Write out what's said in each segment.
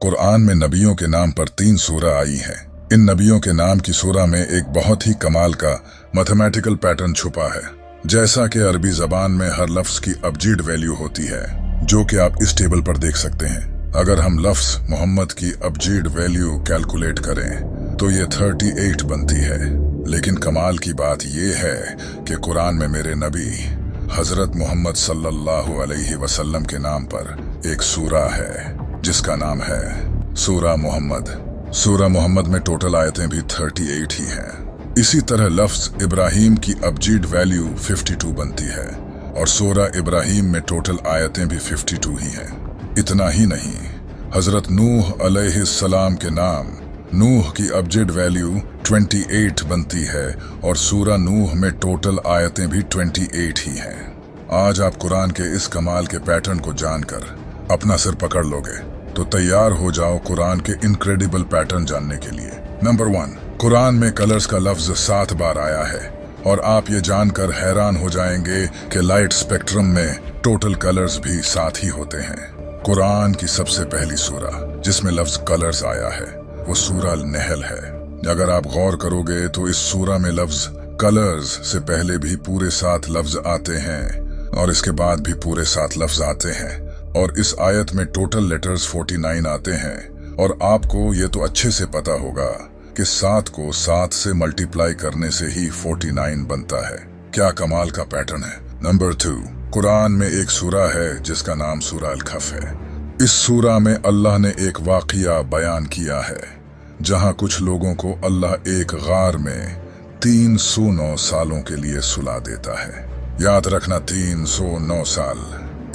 कुरान में नबियों के नाम पर 3 सूरा आई हैं। इन नबियों के नाम की सूरा में एक बहुत ही कमाल का मैथमेटिकल पैटर्न छुपा है। जैसा कि अरबी जबान में हर लफ्ज की अबजीड वैल्यू होती है, जो कि आप इस टेबल पर देख सकते हैं। अगर हम लफ्ज मोहम्मद की अबजीड वैल्यू कैलकुलेट करें तो ये 38 बनती है। लेकिन कमाल की बात ये है कि कुरान में मेरे नबी हजरत मोहम्मद सल्लल्लाहु अलैहि वसल्लम के नाम पर एक सूरा है जिसका नाम है सूरा मोहम्मद। सूरा मोहम्मद में टोटल आयतें भी 38 ही हैं। इसी तरह लफ्ज इब्राहिम की अबजीड वैल्यू 52 बनती है और सूरा इब्राहिम में टोटल आयतें भी 52 ही हैं। इतना ही नहीं, हजरत नूह अलैहिस्सलाम के नाम नूह की अबजीड वैल्यू 28 बनती है और सूरा नूह में टोटल आयतें भी 28 ही हैं। आज आप कुरान के इस कमाल के पैटर्न को जानकर अपना सिर पकड़ लोगे तो तैयार हो जाओ कुरान के इनक्रेडिबल पैटर्न जानने के लिए। नंबर 1, कुरान में कलर्स का लफ्ज 7 बार आया है और आप ये जानकर हैरान हो जाएंगे कि लाइट स्पेक्ट्रम में टोटल कलर्स भी 7 ही होते हैं। कुरान की सबसे पहली सूरा जिसमें लफ्ज कलर्स आया है वो सूरा नहल है। अगर आप गौर करोगे तो इस सूरा में लफ्ज कलर्स से पहले भी पूरे 7 लफ्ज आते हैं और इसके बाद भी पूरे 7 लफ्ज आते हैं और इस आयत में टोटल लेटर्स 49 आते हैं। और आपको ये तो अच्छे से पता होगा कि 7 को 7 से मल्टीप्लाई करने से ही 49 बनता है। क्या कमाल का पैटर्न है। नंबर 2, कुरान में एक सूरा है जिसका नाम सूरा अल-कहफ है। इस सूरा में अल्लाह ने एक वाक़िया बयान किया है जहां कुछ लोगों को अल्लाह एक गार में 309 सालों के लिए सुला देता है। याद रखना, 309 साल।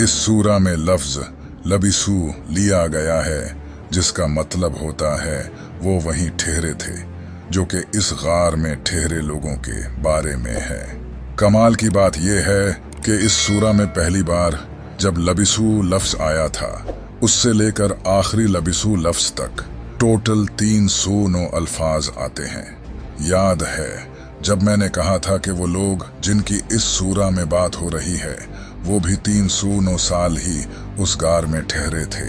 इस सूरा में लफ्ज लबिसू लिया गया है जिसका मतलब होता है वो वहीं ठहरे थे, जो कि इस गार में ठहरे लोगों के बारे में है। कमाल की बात यह है कि इस सूरा में पहली बार जब लबिसू लफ्ज आया था उससे लेकर आखिरी लबिसू लफ्ज तक टोटल 309 अल्फाज आते हैं। याद है जब मैंने कहा था कि वो लोग जिनकी इस सूरा में बात हो रही है वो भी 309 साल ही उस गार में ठहरे थे।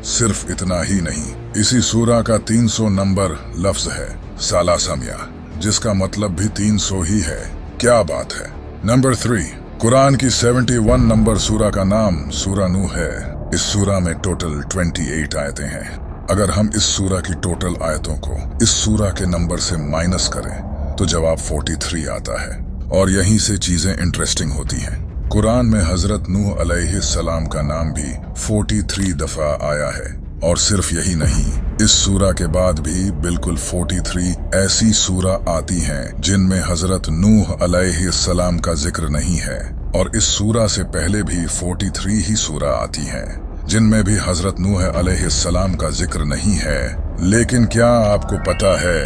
सिर्फ इतना ही नहीं, इसी सूरा का 300 नंबर लफ्ज है सालासमिया, जिसका मतलब भी 300 ही है। क्या बात है। नंबर 3, कुरान की 71 नंबर सूरा का नाम सूरा नूह है। इस सूरा में टोटल 28 आयतें हैं। अगर हम इस सूरा की टोटल आयतों को इस सूरा के नंबर से माइनस करें तो जवाब 43 आता है। और यहीं से चीजें इंटरेस्टिंग होती हैं। कुरान में हजरत नूह अलैहिस्सलाम का नाम भी 43 दफा आया है। और सिर्फ यही नहीं, इस सूरा के बाद भी बिल्कुल 43 ऐसी सूरा आती हैं जिनमें हजरत नूह अलैहिस्सलाम का जिक्र नहीं है। और इस सूरा से पहले भी 43 ही सूरा आती हैं जिनमें भी हजरत नूह अलैहिस्सलाम का जिक्र नहीं है। लेकिन क्या आपको पता है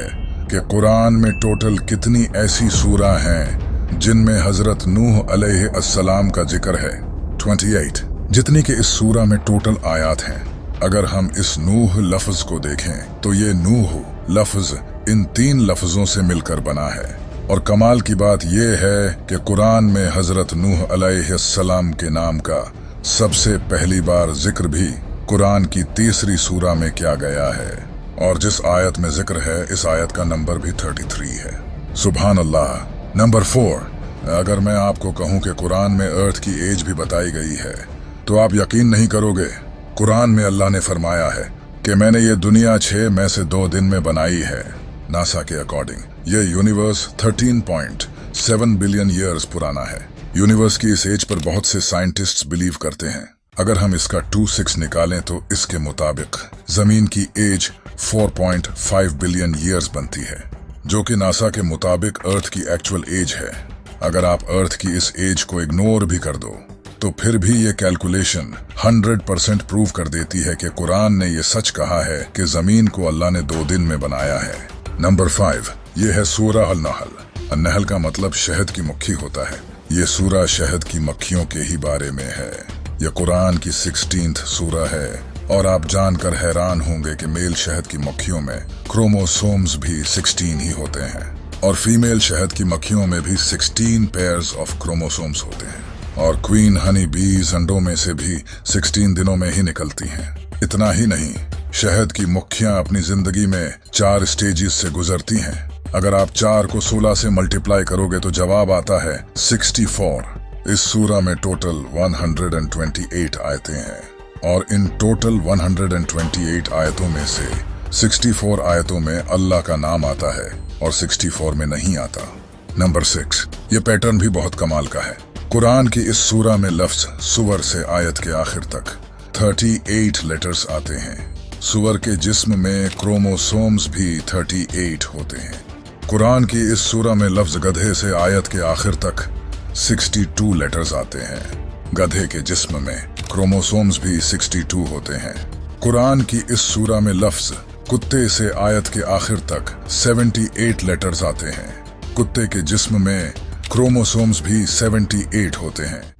कि कुरान में टोटल कितनी ऐसी सूरा हैं जिनमें हजरत नूह अलैहिस्सलाम का जिक्र है? 28, जितनी कि इस सूरा में टोटल आयात हैं। अगर हम इस नूह लफ्ज को देखें तो ये नूह लफ्ज इन 3 लफ्जों से मिलकर बना है। और कमाल की बात यह है कि कुरान में हजरत नूह अलैहिस्सलाम के नाम का सबसे पहली बार जिक्र भी कुरान की 3री सूरा में किया गया है। और जिस आयत में जिक्र है इस आयत का नंबर भी 33 है। सुभान अल्लाह। नंबर 4, अगर मैं आपको कहूं कि कुरान में अर्थ की एज भी बताई गई है तो आप यकीन नहीं करोगे। कुरान में अल्लाह ने फरमाया है कि मैंने ये दुनिया 6 में से 2 दिन में बनाई है। नासा के अकॉर्डिंग ये यूनिवर्स 13.7 बिलियन ईयर्स पुराना है। यूनिवर्स की इस एज पर बहुत से साइंटिस्ट्स बिलीव करते हैं। अगर हम इसका 26 निकालें तो इसके मुताबिक जमीन की एज 4.5 बिलियन ईयर्स बनती है, जो कि नासा के मुताबिक अर्थ की एक्चुअल एज है। अगर आप अर्थ की इस एज को इग्नोर भी कर दो तो फिर भी ये कैलकुलेशन 100% प्रूव कर देती है कि कुरान ने ये सच कहा है कि जमीन को अल्लाह ने 2 दिन में बनाया है। नंबर 5, ये है सूरा अल-नहल। नहल का मतलब शहद की मक्खी होता है। ये सूरा शहद की मक्खियों के ही बारे में है। यह कुरान की 16th सूरा है और आप जानकर हैरान होंगे कि मेल शहद की मक्खियों में क्रोमोसोम्स भी 16 ही होते हैं और फीमेल शहद की मक्खियों में भी 16 पेयर्स ऑफ क्रोमोसोम्स होते हैं। और क्वीन हनी बीज अंडों में से भी 16 दिनों में ही निकलती हैं। इतना ही नहीं, शहद की मुख्यियां अपनी जिंदगी में 4 स्टेजेस से गुजरती हैं। अगर आप 4 को 16 से मल्टीप्लाई करोगे तो जवाब आता है 64। इस सूरा में टोटल 128 आयतें हैं और इन टोटल 128 आयतों में से 64 आयतों में अल्लाह का नाम आता है और 64 में नहीं आता। नंबर 6, ये पैटर्न भी बहुत कमाल का है। कुरान की इस सूरा में लफ्ज सुवर से आयत के आखिर तक 38 लेटर्स आते हैं। सुवर के जिस्म में क्रोमोसोम्स भी 38 होते हैं। कुरान की इस सूरा में लफ्ज गधे से आयत के आखिर तक 62 लेटर्स आते हैं। गधे के जिस्म में क्रोमोसोम्स भी 62 होते हैं। कुरान की इस सूरा में लफ्ज कुत्ते से आयत के आखिर तक 78 लेटर्स आते हैं। कुत्ते के जिस्म में क्रोमोसोम्स भी 78 होते हैं।